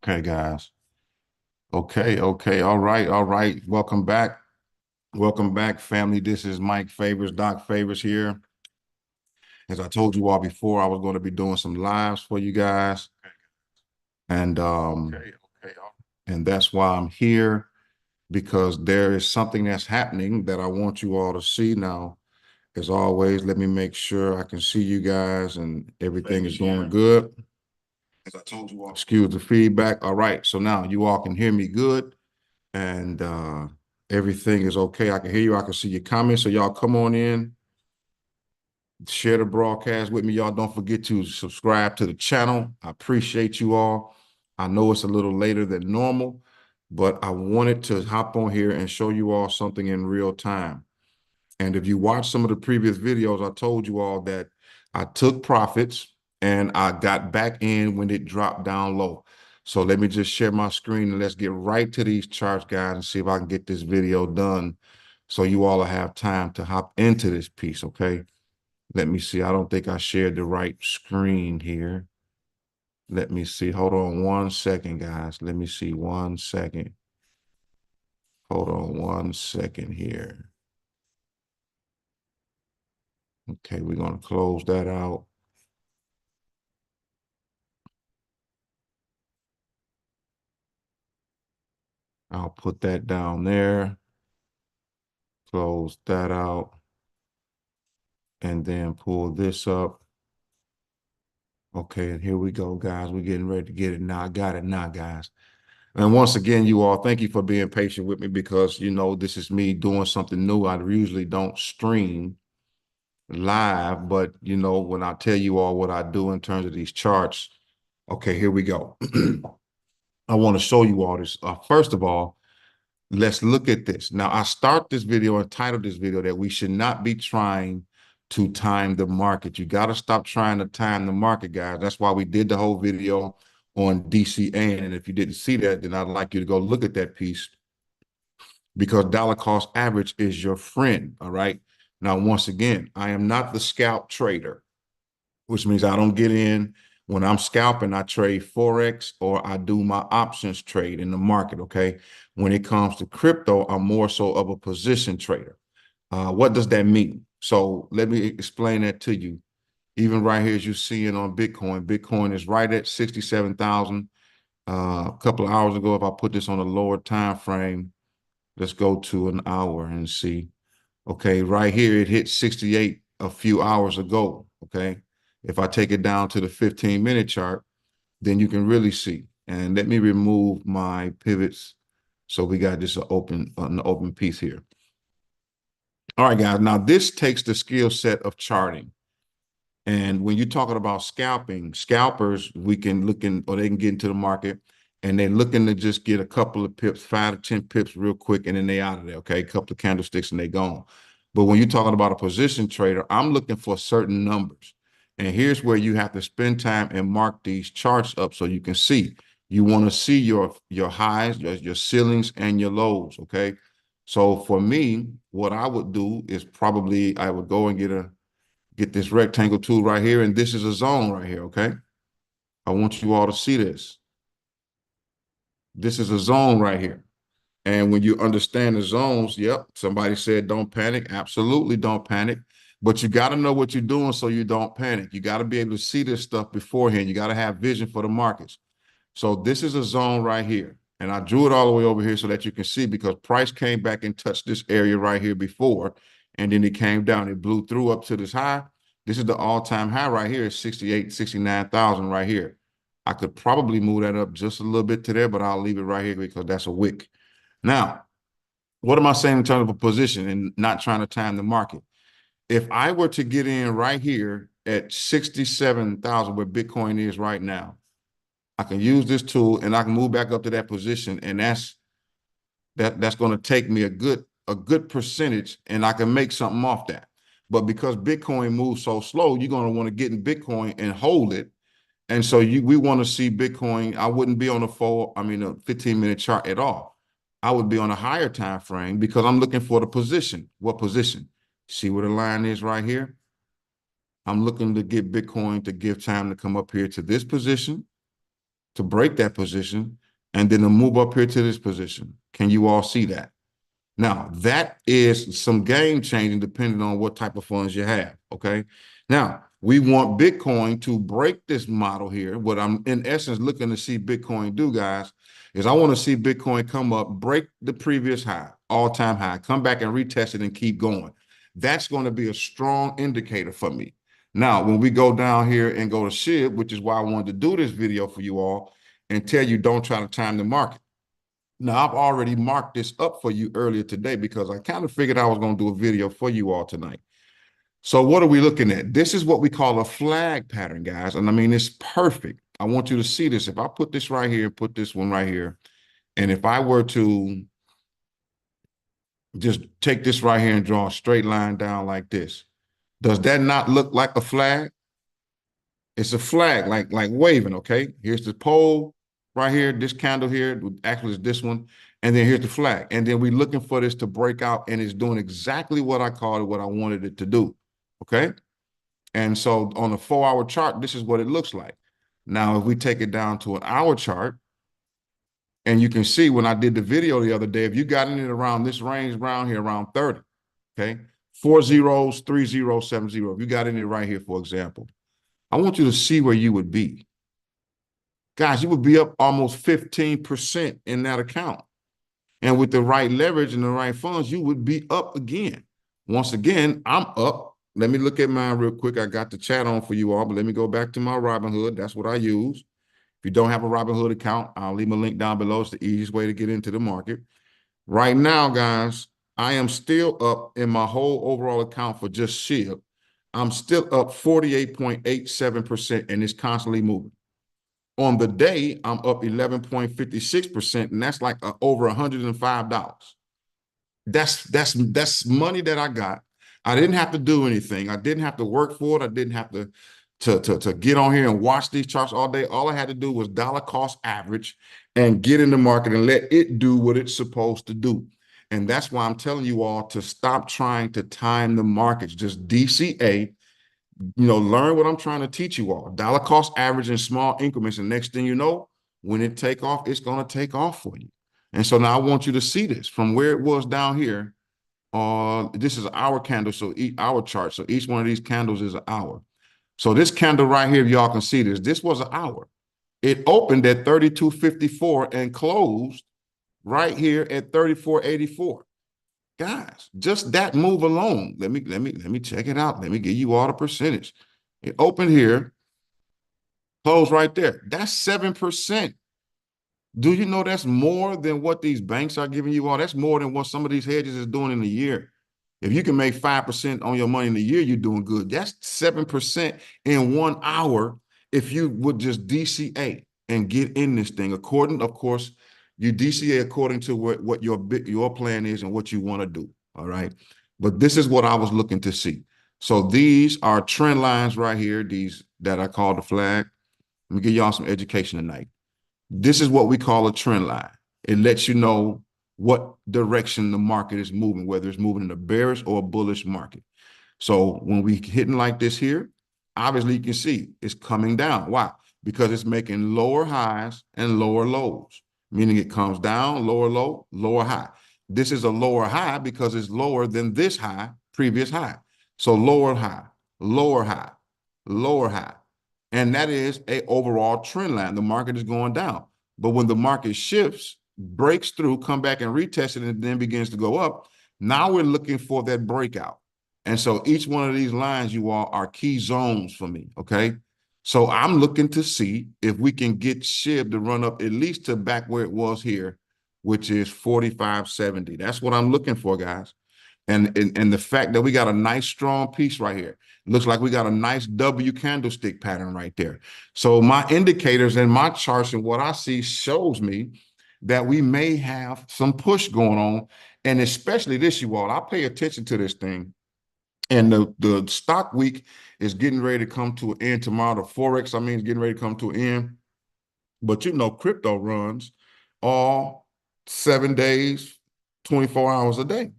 Okay, guys. Okay. All right. Welcome back. Welcome back, family. This is Mike Favors, Doc Favors here. As I told you all before, I was going to be doing some lives for you guys. And and that's why I'm here, because there is something that's happening that I want you all to see now. As always, let me make sure I can see you guys and everything is going good. As I told you all, excuse the feedback. All right, so now you all can hear me good, and everything is okay. I can hear you. I can see your comments. So y'all come on in, share the broadcast with me. Y'all don't forget to subscribe to the channel. I appreciate you all. I know it's a little later than normal, but I wanted to hop on here and show you all something in real time. And if you watch some of the previous videos, I told you all that I took profits and I got back in when it dropped down low. So let me just share my screen and let's get right to these charts, guys, and see if I can get this video done so you all have time to hop into this piece, okay? Let me see. I don't think I shared the right screen here. Let me see. Hold on 1 second, guys. Let me see 1 second. Hold on 1 second here. Okay, we're going to close that out. I'll put that down there, close that out, and then pull this up. Okay, and here we go, guys. We're getting ready to get it now. I got it now, guys. And once again, you all, thank you for being patient with me, because, you know, this is me doing something new. I usually don't stream live, but, you know, when I tell you all what I do in terms of these charts, okay, here we go. I want to show you all this. First of all, let's look at this. Now, I start this video and title this video that we should not be trying to time the market. You got to stop trying to time the market, guys. That's why we did the whole video on DCA. And if you didn't see that, then I'd like you to go look at that piece, because dollar cost average is your friend. All right. Now, once again, I am not the scalp trader, which means I don't get in when I'm scalping. I trade Forex or I do my options trade in the market, okay? When it comes to crypto, I'm more so of a position trader. What does that mean? So let me explain that to you. Even right here, as you're seeing on Bitcoin, Bitcoin is right at 67,000. A couple of hours ago, if I put this on a lower time frame, let's go to an hour and see. Okay, right here, it hit 68 a few hours ago, okay? If I take it down to the 15-minute chart, then you can really see. And let me remove my pivots. So we got just an open piece here. All right, guys. Now this takes the skill set of charting. And when you're talking about scalping, scalpers, we can look in, or they can get into the market and they're looking to just get a couple of pips, 5 to 10 pips real quick, and then they out of there, okay? A couple of candlesticks and they gone. But when you're talking about a position trader, I'm looking for certain numbers. And here's where you have to spend time and mark these charts up so you can see. You want to see your highs, your ceilings, and your lows, okay? So for me, what I would do is probably I would go and get this rectangle tool right here, and this is a zone right here, okay? I want you all to see this. This is a zone right here. And when you understand the zones, yep, somebody said don't panic. Absolutely don't panic. But you got to know what you're doing so you don't panic. You got to be able to see this stuff beforehand. You got to have vision for the markets. So this is a zone right here. And I drew it all the way over here so that you can see, because price came back and touched this area right here before, and then it came down. It blew through up to this high. This is the all-time high right here, 68, 69,000 right here. I could probably move that up just a little bit to there, but I'll leave it right here because that's a wick. Now, what am I saying in terms of a position and not trying to time the market? If I were to get in right here at 67,000 where Bitcoin is right now, I can use this tool and I can move back up to that position, and that's going to take me a good percentage, and I can make something off that. But because Bitcoin moves so slow, you're going to want to get in Bitcoin and hold it. And so we want to see Bitcoin. I wouldn't be on a 15-minute chart at all. I would be on a higher time frame because I'm looking for the position. What position? See where the line is right here? I'm looking to get Bitcoin to give time to come up here to this position, to break that position and then to move up here to this position. Can you all see that? Now, that is some game changing depending on what type of funds you have, okay? Now, we want Bitcoin to break this model here. What I'm in essence looking to see Bitcoin do, guys, is I want to see Bitcoin come up, break the previous high, all-time high, come back and retest it and keep going. That's going to be a strong indicator for me. Now, when we go down here and go to SHIB, which is why I wanted to do this video for you all and tell you don't try to time the market. Now, I've already marked this up for you earlier today because I kind of figured I was going to do a video for you all tonight. So what are we looking at? This is what we call a flag pattern, guys. And I mean, it's perfect. I want you to see this. If I put this right here, put this one right here, and if I were to just take this right here and draw a straight line down like this, does that not look like a flag? It's a flag, like waving, okay? Here's the pole right here, this candle here, actually it's this one, and then here's the flag. And then we're looking for this to break out, and it's doing exactly what I called it, what I wanted it to do, okay? And so on a 4-hour chart, this is what it looks like. Now, if we take it down to an hour chart, and you can see when I did the video the other day, if you got in it around this range around here, around 30, okay? 4 zeros, 3 zeros, 7 0. If you got in it right here, for example, I want you to see where you would be. Guys, you would be up almost 15% in that account. And with the right leverage and the right funds, you would be up again. Once again, I'm up. Let me look at mine real quick. I got the chat on for you all, but let me go back to my Robinhood. That's what I use. If you don't have a Robinhood account, I'll leave a link down below. It's the easiest way to get into the market. Right now, guys, I am still up in my whole overall account for just SHIB. I'm still up 48.87%, and it's constantly moving. On the day, I'm up 11.56%, and that's like over $105. That's money that I got. I didn't have to do anything. I didn't have to work for it. I didn't have to get on here and watch these charts all day. All I had to do was dollar cost average and get in the market and let it do what it's supposed to do. And that's why I'm telling you all to stop trying to time the markets. Just DCA, learn what I'm trying to teach you all. Dollar cost average in small increments. And next thing you know, when it take off, it's going to take off for you. And so now I want you to see this from where it was down here. This is an hour candle, so hour chart. So each one of these candles is an hour. So this candle right here, if y'all can see this was an hour. It opened at 32.54 and closed right here at 34.84. Guys, just that move alone. Let me check it out. Let me give you all the percentage. It opened here, closed right there. That's 7%. Do you know that's more than what these banks are giving you all? That's more than what some of these hedges is doing in a year. If you can make 5% on your money in a year, you're doing good. That's 7% in 1 hour if you would just DCA and get in this thing. According, of course, you DCA according to what your plan is and what you want to do, all right? But this is what I was looking to see. So these are trend lines right here, these that I call the flag. Let me give y'all some education tonight. This is what we call a trend line. It lets you know what direction the market is moving, whether it's moving in a bearish or a bullish market. So when we hitting like this here, obviously you can see it's coming down. Why? Because it's making lower highs and lower lows, meaning it comes down, lower low, lower high. This is a lower high because it's lower than this high, previous high. So lower high, lower high, lower high. And that is an overall trend line. The market is going down. But when the market shifts, breaks through, come back and retest it, and then begins to go up, now we're looking for that breakout. And so each one of these lines, you all, are key zones for me, okay? So I'm looking to see if we can get SHIB to run up at least to back where it was here, which is 45.70. That's what I'm looking for, guys. And the fact that we got a nice strong piece right here. Looks like we got a nice W candlestick pattern right there. So my indicators and my charts and what I see shows me that we may have some push going on. And especially this, you all, I pay attention to this thing. And the stock week is getting ready to come to an end tomorrow. The Forex, I mean, is getting ready to come to an end. But crypto runs all 7 days, 24 hours a day.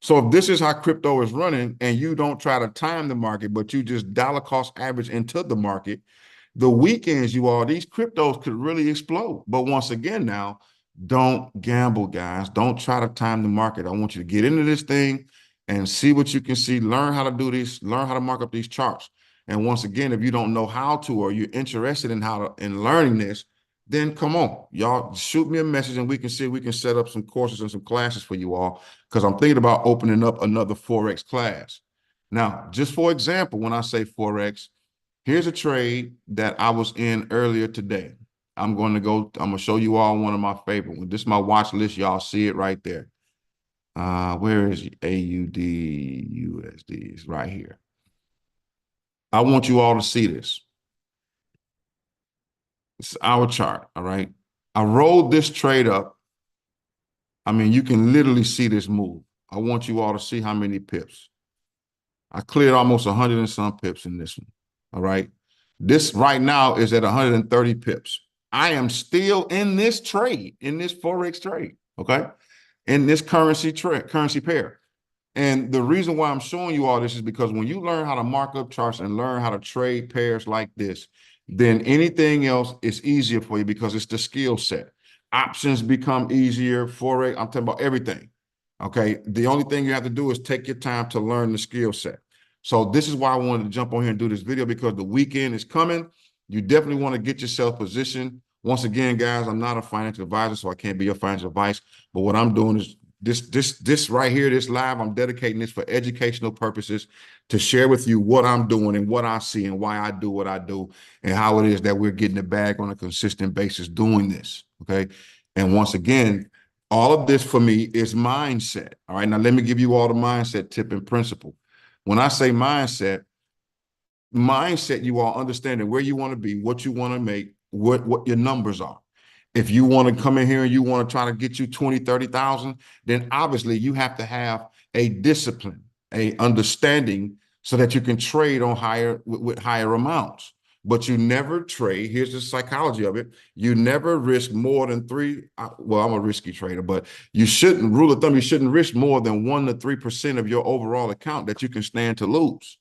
So if this is how crypto is running and you don't try to time the market, but you just dollar cost average into the market, The weekends, you all, these cryptos could really explode. But once again, now, don't gamble, guys. Don't try to time the market. I want you to get into this thing and see what you can see. Learn how to do this. Learn how to mark up these charts. And once again, if you don't know how to, or you're interested in in learning this, then come on, y'all, shoot me a message and we can see if we can set up some courses and some classes for you all, because I'm thinking about opening up another Forex class. Now, just for example, when I say Forex, here's a trade that I was in earlier today. I'm going to show you all one of my favorite ones. This is my watch list. Y'all see it right there. Where is AUD USD? It's right here. I want you all to see this. It's our chart, all right? I rolled this trade up. I mean, you can literally see this move. I want you all to see how many pips. I cleared almost 100 and some pips in this one, all right? This right now is at 130 pips. I am still in this trade, in this Forex trade, okay? In this currency pair. And the reason why I'm showing you all this is because when you learn how to mark up charts and learn how to trade pairs like this, then anything else is easier for you because it's the skill set. Options become easier. Forex, I'm talking about everything. Okay. The only thing you have to do is take your time to learn the skill set. So this is why I wanted to jump on here and do this video, because the weekend is coming. You definitely want to get yourself positioned. Once again, guys, I'm not a financial advisor, so I can't be your financial advice. But what I'm doing is this right here, this live, I'm dedicating this for educational purposes to share with you what I'm doing and what I see and why I do what I do and how it is that we're getting the bag on a consistent basis doing this, okay? And once again, all of this for me is mindset, all right? Now, let me give you all the mindset tip and principle. When I say mindset, you all understanding where you want to be, what you want to make, what your numbers are. If you want to come in here and you want to try to get you 20, 30,000, then obviously you have to have a discipline, a understanding so that you can trade on with higher amounts. But you never trade. Here's the psychology of it. You never risk more than well, I'm a risky trader, but you shouldn't, rule of thumb, you shouldn't risk more than 1 to 3% of your overall account that you can stand to lose.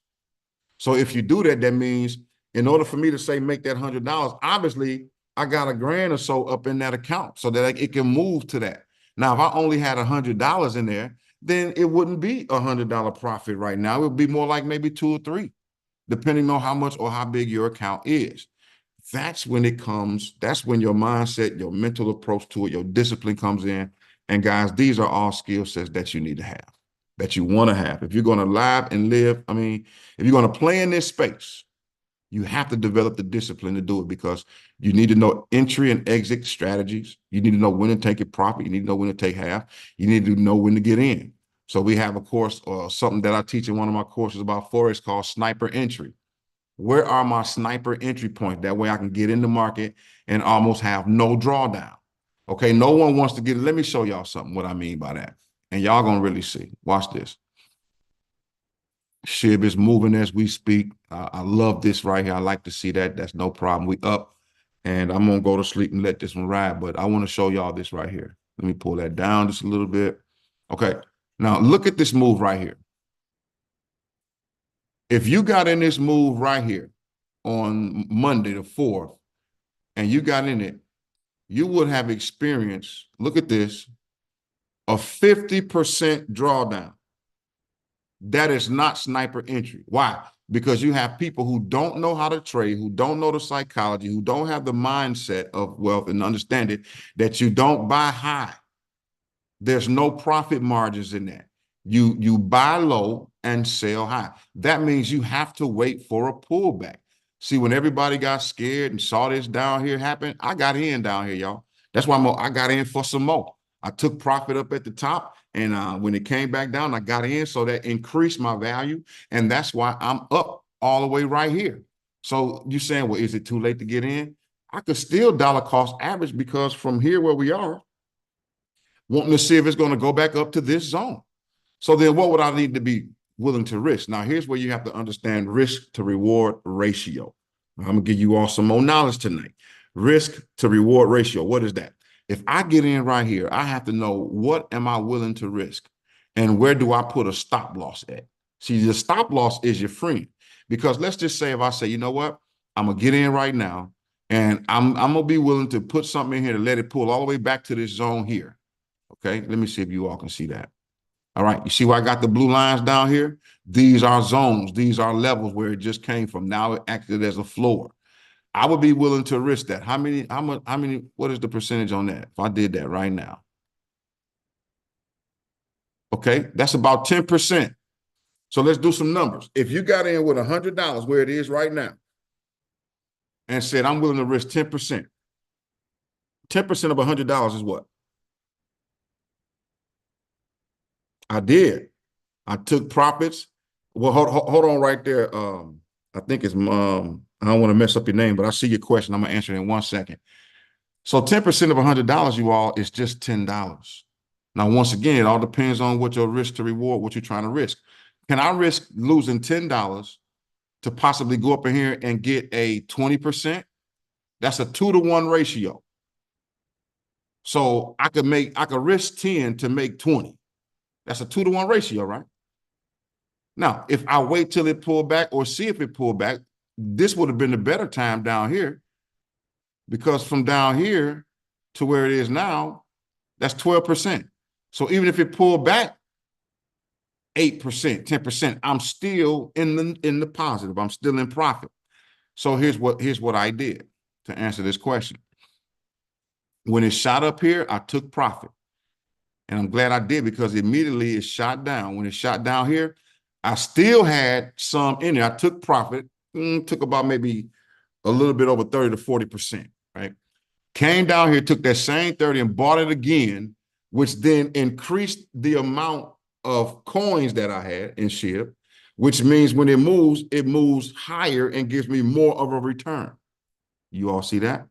So if you do that, that means in order for me to say make that $100, obviously I got a grand or so up in that account so that it can move to that. Now, if I only had $100 in there, then it wouldn't be $100 profit right now. It would be more like maybe 2 or 3, depending on how much or how big your account is. That's when that's when your mindset, your mental approach to it, your discipline comes in. And guys, these are all skill sets that you need to have, that you want to have. If you're going to live and live, I mean, if you're going to play in this space, you have to develop the discipline to do it, because you need to know entry and exit strategies. You need to know when to take it profit. You need to know when to take half. You need to know when to get in. So we have a course or something that I teach in one of my courses about Forex called sniper entry. Where are my sniper entry points? That way I can get in the market and almost have no drawdown. Okay, no one wants to get it. Let me show y'all something, what I mean by that. And y'all gonna really see. Watch this. SHIB is moving as we speak. I love this right here. I like to see that. That's no problem. We up, and I'm going to go to sleep and let this one ride. But I want to show y'all this right here. Let me pull that down just a little bit. Okay. Now, look at this move right here. If you got in this move right here on Monday the 4th, and you got in it, you would have experienced, look at this, a 50% drawdown. That is not sniper entry. Why? Because you have people who don't know how to trade, who don't know the psychology, who don't have the mindset of wealth and understand it, that you don't buy high. There's no profit margins in that. You buy low and sell high. That means you have to wait for a pullback. See, when everybody got scared and saw this down here happen, I got in down here, y'all. That's why I got in for some more. I took profit up at the top, and when it came back down, I got in, so that increased my value, and that's why I'm up all the way right here. So you're saying, well, is it too late to get in? I could still dollar cost average, because from here where we are, wanting to see if it's going to go back up to this zone. So then what would I need to be willing to risk? Now, here's where you have to understand risk to reward ratio. I'm going to give you all some more knowledge tonight. Risk to reward ratio. What is that? If I get in right here, I have to know, what am I willing to risk? And where do I put a stop loss at? See, the stop loss is your friend. Because let's just say, if I say, you know what, I'm gonna get in right now, and I'm gonna be willing to put something in here to let it pull all the way back to this zone here. Okay, let me see if you all can see that. All right, you see where I got the blue lines down here? These are zones, these are levels where it just came from. Now it acted as a floor. I would be willing to risk that. How many, what is the percentage on that? If I did that right now. Okay, that's about 10%. So let's do some numbers. If you got in with $100 where it is right now and said, I'm willing to risk 10%, 10% of $100 is what? I did. I took profits. Well, hold on right there. I think it's I don't want to mess up your name, but I see your question. I'm gonna answer it in 1 second. So 10% of $100, you all, is just $10. Now, once again, it all depends on what your risk to reward, what you're trying to risk. Can I risk losing $10 to possibly go up in here and get a 20%? That's a 2-to-1 ratio. So I could risk 10 to make 20. That's a 2-to-1 ratio, right? Now, if I wait till it pull back or see if it pull back, this would have been the better time down here, because from down here to where it is now, that's 12%. So even if it pulled back 8%, 10%, I'm still in the positive. I'm still in profit. So here's what I did to answer this question. When it shot up here, I took profit. And I'm glad I did, because immediately it shot down. When it shot down here, I still had some in there. I took profit, took about maybe a little bit over 30 to 40%, right? Came down here, took that same 30 and bought it again, which then increased the amount of coins that I had in SHIB, which means when it moves higher and gives me more of a return. You all see that?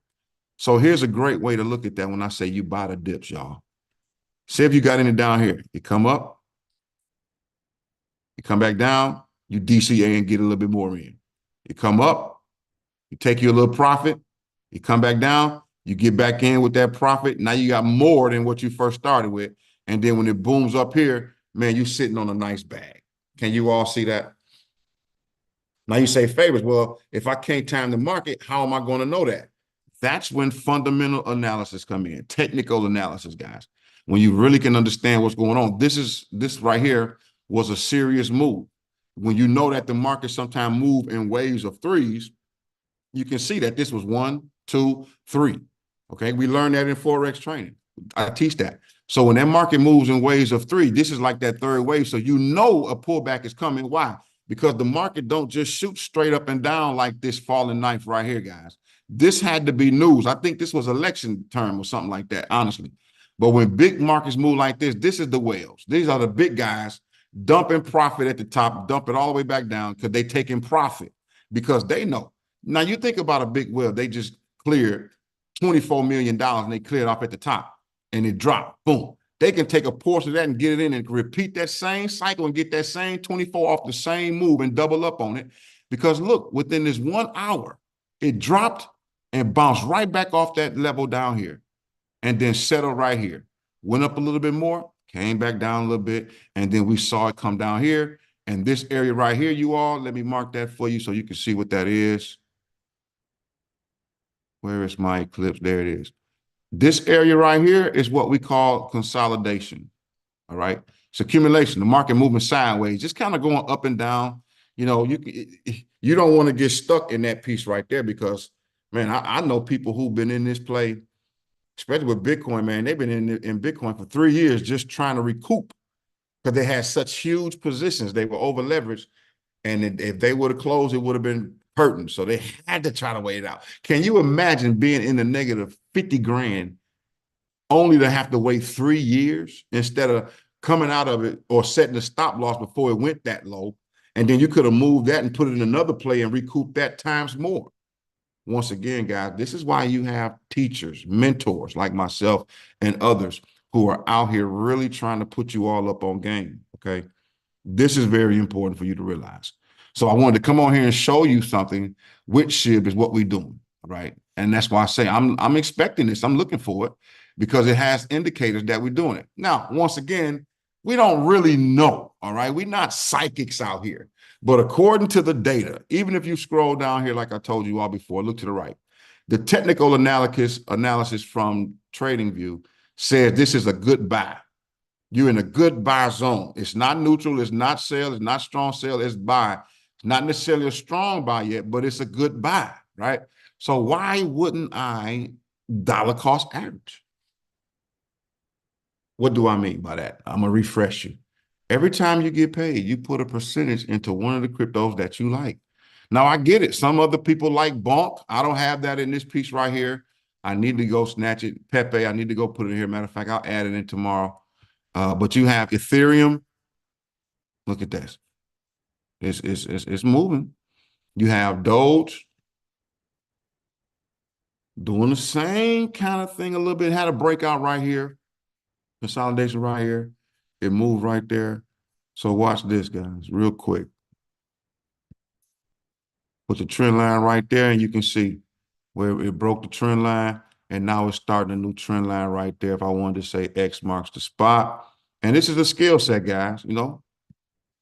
So here's a great way to look at that when I say you buy the dips, y'all. Say if you got any down here, you come up, you come back down, you DCA and get a little bit more in. You come up, you take your little profit, you come back down, you get back in with that profit. Now you got more than what you first started with. And then when it booms up here, man, you're sitting on a nice bag. Can you all see that? Now you say, Favors, well, if I can't time the market, how am I going to know that? That's when fundamental analysis come in, technical analysis, guys. When you really can understand what's going on. This right here was a serious move. When you know that the market sometimes move in waves of threes, you can see that this was 1, 2, 3. Okay, we learned that in Forex training. I teach that. So when that market moves in waves of 3, this is like that third wave. So you know a pullback is coming. Why? Because the market don't just shoot straight up and down like this falling knife right here, guys. This had to be news. I think this was election term or something like that, honestly. But when big markets move like this is the whales. These are the big guys dumping profit at the top, dump it all the way back down because they taking profit because they know. Now you think about a big whale, they just cleared $24 million and they cleared off at the top and it dropped, boom. They can take a portion of that and get it in and repeat that same cycle and get that same 24 off the same move and double up on it. Because look, within this 1 hour, it dropped and bounced right back off that level down here and then settled right here. Went up a little bit more, came back down a little bit, and then we saw it come down here. And this area right here, you all, let me mark that for you so you can see what that is. Where is my eclipse? There it is. This area right here is what we call consolidation. All right. It's accumulation, the market moving sideways, just kind of going up and down. You know, you don't want to get stuck in that piece right there because, man, I know people who've been in this play, especially with Bitcoin, man. They've been in Bitcoin for 3 years just trying to recoup because they had such huge positions. They were over leveraged. And if they would have closed, it would have been hurting. So they had to try to wait it out. Can you imagine being in the negative 50 grand only to have to wait 3 years instead of coming out of it or setting a stop loss before it went that low? And then you could have moved that and put it in another play and recouped that times more. Once again, guys, this is why you have teachers, mentors like myself and others who are out here really trying to put you all up on game, okay? This is very important for you to realize. So I wanted to come on here and show you something with SHIB is what we're doing, right? And that's why I say I'm expecting this. I'm looking for it because it has indicators that we're doing it. Now, once again, We don't really know, all right? We're not psychics out here. But according to the data, even if you scroll down here, like I told you all before, look to the right, the technical analysis from TradingView says this is a good buy. You're in a good buy zone. It's not neutral, it's not sell, it's not strong sell, it's buy. It's not necessarily a strong buy yet, but it's a good buy, right? So why wouldn't I dollar cost average? What do I mean by that? I'm gonna refresh you. Every time you get paid, you put a percentage into one of the cryptos that you like. Now I get it. Some other people like Bonk. I don't have that in this piece right here. I need to go snatch it. Pepe, I need to go put it here. Matter of fact, I'll add it in tomorrow. But you have Ethereum. Look at this. It's moving. You have Doge doing the same kind of thing a little bit. Had a breakout right here. Consolidation right here. It moved right there. So watch this, guys, real quick. Put the trend line right there, and you can see where it broke the trend line, and now it's starting a new trend line right there. If I wanted to say X marks the spot. And this is a skill set, guys, you know,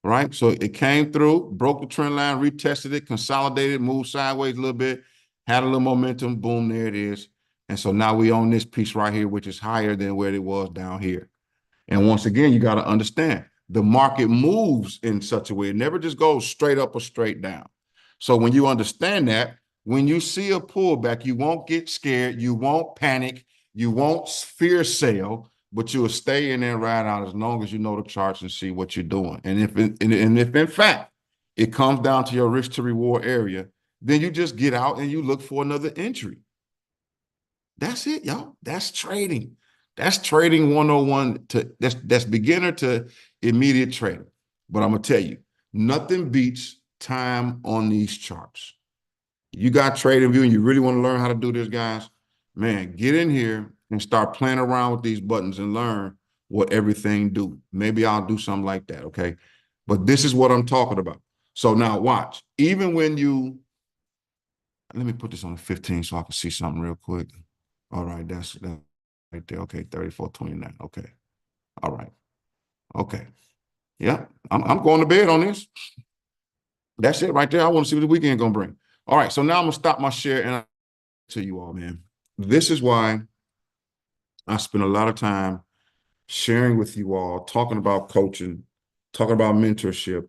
right? So it came through, broke the trend line, retested it, consolidated, moved sideways a little bit, had a little momentum, boom, there it is. And so now we own this piece right here, which is higher than where it was down here. And once again, you got to understand the market moves in such a way. It never just goes straight up or straight down. So when you understand that, when you see a pullback, you won't get scared. You won't panic. You won't fear sell, but you'll stay in there and ride out as long as you know the charts and see what you're doing. And if in fact it comes down to your risk to reward area, then you just get out and you look for another entry. That's it, y'all. That's trading. That's trading 101 to that's beginner to immediate trading. But I'm gonna tell you, nothing beats time on these charts. You got TradingView and you really want to learn how to do this, guys, man, get in here and start playing around with these buttons and learn what everything do. Maybe I'll do something like that, okay? But this is what I'm talking about. So now watch. Even when you, let me put this on 15 so I can see something real quick. All right, that's that right there. Okay, 34.29. Okay. All right. Okay. Yeah, I'm going to bed on this. That's it right there. I want to see what the weekend gonna bring. All right, so now I'm gonna stop my share and I tell you all, man. This is why I spend a lot of time sharing with you all, talking about coaching, talking about mentorship,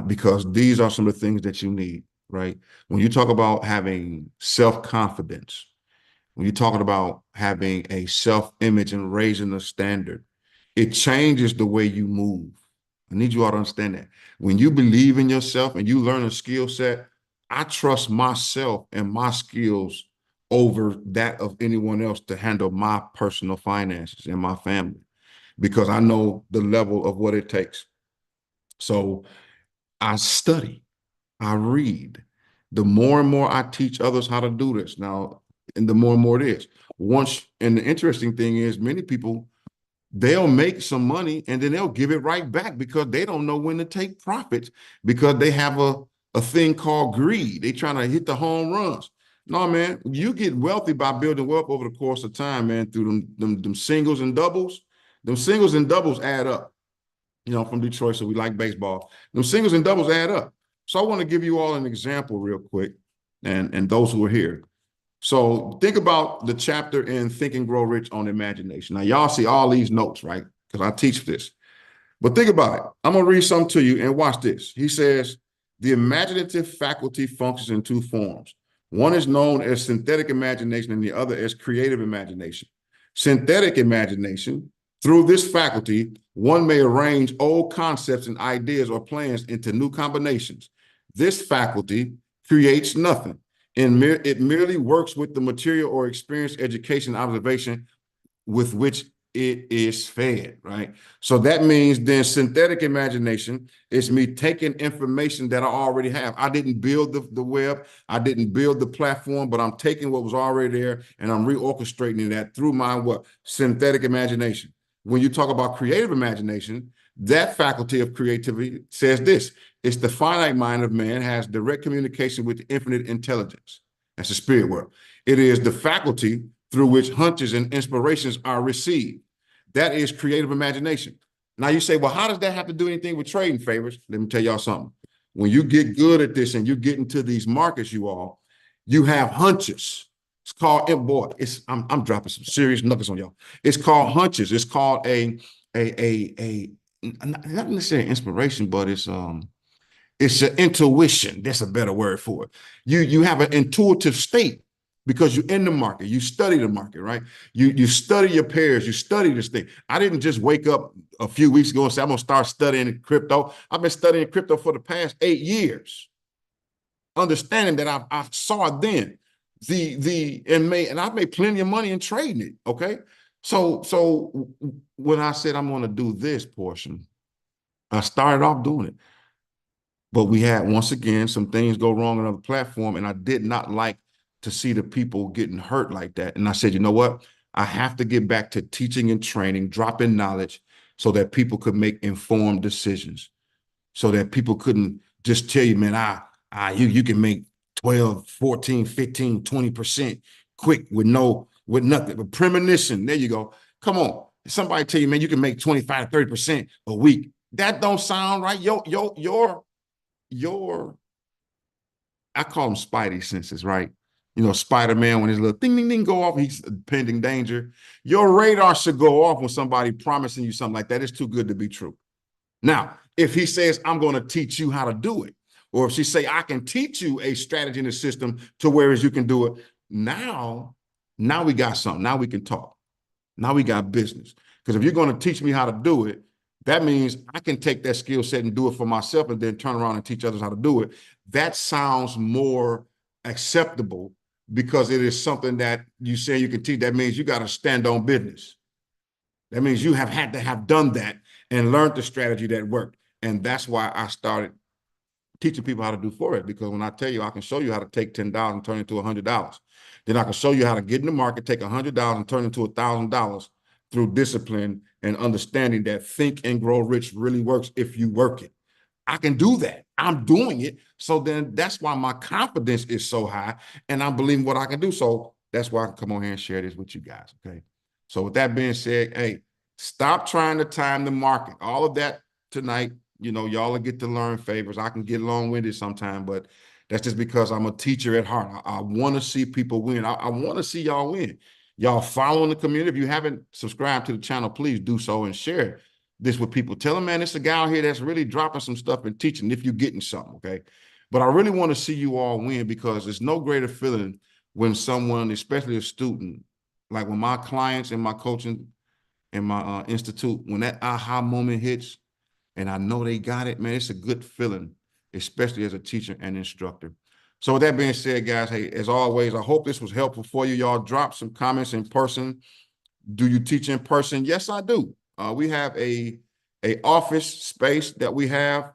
because these are some of the things that you need, right? When you talk about having self-confidence, when you're talking about having a self-image and raising the standard, it changes the way you move. I need you all to understand that. When you believe in yourself and you learn a skill set, I trust myself and my skills over that of anyone else to handle my personal finances and my family because I know the level of what it takes. So I study, I read. The more and more I teach others how to do this now, and the more and more it is. And the interesting thing is many people, they'll make some money and then they'll give it right back because they don't know when to take profits because they have a thing called greed. They trying to hit the home runs. No, man, you get wealthy by building wealth over the course of time, man, through them singles and doubles. Them singles and doubles add up. You know, from Detroit, so we like baseball. Them singles and doubles add up. So I want to give you all an example real quick and those who are here. So think about the chapter in Think and Grow Rich on imagination. Now, y'all see all these notes, right? Because I teach this. But think about it. I'm going to read something to you and watch this. He says, the imaginative faculty functions in two forms. One is known as synthetic imagination and the other as creative imagination. Synthetic imagination, through this faculty, one may arrange old concepts and ideas or plans into new combinations. This faculty creates nothing. It merely works with the material or experience, education, observation with which it is fed, right? So that means then synthetic imagination is me taking information that I already have. I didn't build the web, I didn't build the platform, but I'm taking what was already there and I'm reorchestrating that through my synthetic imagination. When you talk about creative imagination, that faculty of creativity says this: it's the finite mind of man has direct communication with infinite intelligence. That's the spirit world. It is the faculty through which hunches and inspirations are received. That is creative imagination. Now you say, well, how does that have to do anything with trading favors? Let me tell y'all something. When you get good at this and you get into these markets, you have hunches. It's called, and boy, I'm dropping some serious nuggets on y'all. It's called hunches. It's called a not necessarily inspiration, but it's an intuition. That's a better word for it. You have an intuitive state because you're in the market. You study the market, right? You study your pairs. You study this thing. I didn't just wake up a few weeks ago and say, I'm going to start studying crypto. I've been studying crypto for the past 8 years, understanding that I saw it then. And I've made plenty of money in trading it. Okay. So when I said I'm going to do this portion, I started off doing it. But we had, once again, some things go wrong on the platform, and I did not like to see the people getting hurt like that. And I said, you know what? I have to get back to teaching and training, dropping knowledge so that people could make informed decisions, so that people couldn't just tell you, man, you can make 12, 14, 15, 20% quick with nothing, but premonition. There you go. Come on. Somebody tell you, man, you can make 25, 30% a week. That don't sound right. I call them spidey senses, right? You know, Spider-Man, when his little ding, ding, ding go off, he's pending danger. Your radar should go off when somebody promising you something like that. It's too good to be true. Now, if he says, I'm going to teach you how to do it, or if she say, I can teach you a strategy in the system to whereas you can do it, now we got something. Now we can talk. Now we got business. Because if you're going to teach me how to do it, that means I can take that skill set and do it for myself and then turn around and teach others how to do it. That sounds more acceptable because it is something that you say you can teach. That means you got to stand on business. That means you have had to have done that and learned the strategy that worked. And that's why I started teaching people how to do Forex, because when I tell you, I can show you how to take $10 and turn it into $100. Then I can show you how to get in the market, take $100 and turn it into $1,000 through discipline and understanding that Think and Grow Rich really works if you work it. I can do that. I'm doing it. So then that's why my confidence is so high and I'm believing what I can do. So that's why I can come on here and share this with you guys. Okay. So with that being said, hey, stop trying to time the market. All of that tonight, you know, y'all will get to learn favors. I can get long-winded sometime, but that's just because I'm a teacher at heart. I want to see people win. I want to see y'all win. Y'all following the community. If you haven't subscribed to the channel, please do so and share this with people. Tell them, man, it's a guy out here that's really dropping some stuff and teaching if you're getting something, okay? But I really want to see you all win, because there's no greater feeling when someone, especially a student, like when my clients in my coaching in my institute, when that aha moment hits and I know they got it, man, it's a good feeling, especially as a teacher and instructor. So with that being said, guys, hey, as always, I hope this was helpful for you. Y'all drop some comments in person. Do you teach in person? Yes, I do. We have a office space that we have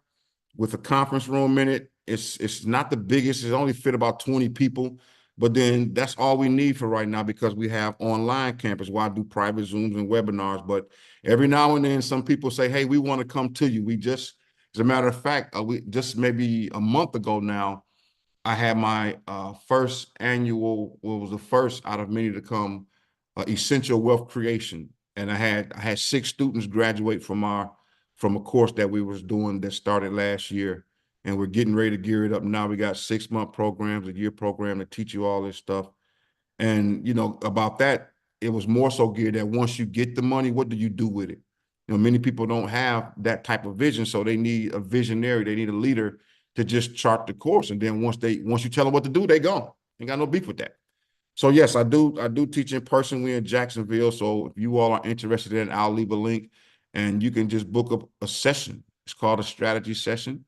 with a conference room in it. It's not the biggest. It only fit about 20 people. But then that's all we need for right now, because we have online campus where I do private Zooms and webinars. But every now and then some people say, hey, we want to come to you. As a matter of fact, we just maybe a month ago now, I had my first annual, what was the first out of many to come, Essential Wealth Creation. And I had 6 students graduate from a course that we was doing that started last year. And we're getting ready to gear it up now. We got 6-month programs, a year program to teach you all this stuff. And, you know, about that, it was more so geared that once you get the money, what do you do with it? You know, many people don't have that type of vision. So they need a visionary. They need a leader to just chart the course. And then once you tell them what to do, they gone. Ain't got no beef with that. So yes, I do teach in person. We're in Jacksonville. So if you all are interested in it, I'll leave a link and you can just book up a session. It's called a strategy session.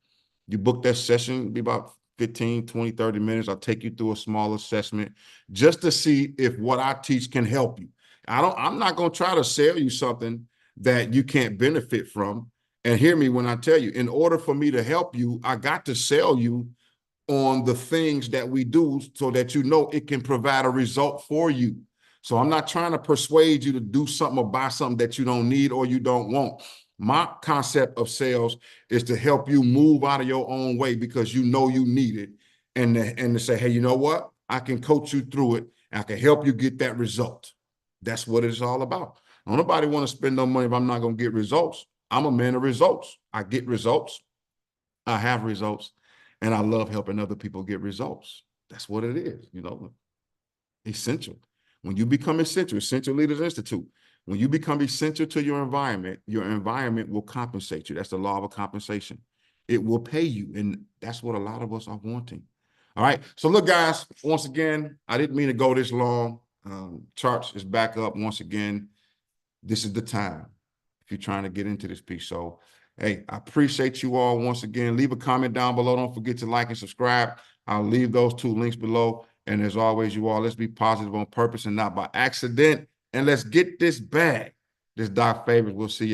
You book that session, it'll be about 15, 20, 30 minutes. I'll take you through a small assessment just to see if what I teach can help you. I'm not going to try to sell you something that you can't benefit from. And hear me when I tell you, in order for me to help you, I got to sell you on the things that we do so that you know it can provide a result for you. So I'm not trying to persuade you to do something or buy something that you don't need or you don't want. My concept of sales is to help you move out of your own way because you know you need it, and to say, hey, you know what? I can coach you through it. And I can help you get that result. That's what it's all about. Nobody want to spend no money if I'm not going to get results. I'm a man of results. I get results. I have results, and I love helping other people get results. That's what it is, essential. When you become essential, Essential Leaders Institute, when you become essential to your environment will compensate you. That's the law of compensation. It will pay you, and that's what a lot of us are wanting. All right. So look, guys, once again, I didn't mean to go this long. Charts is back up once again. This is the time if you're trying to get into this piece. So, hey, I appreciate you all once again. Leave a comment down below. Don't forget to like and subscribe. I'll leave those 2 links below. And as always, you all, let's be positive on purpose and not by accident. And let's get this bag. This Doc Favors. We'll see you.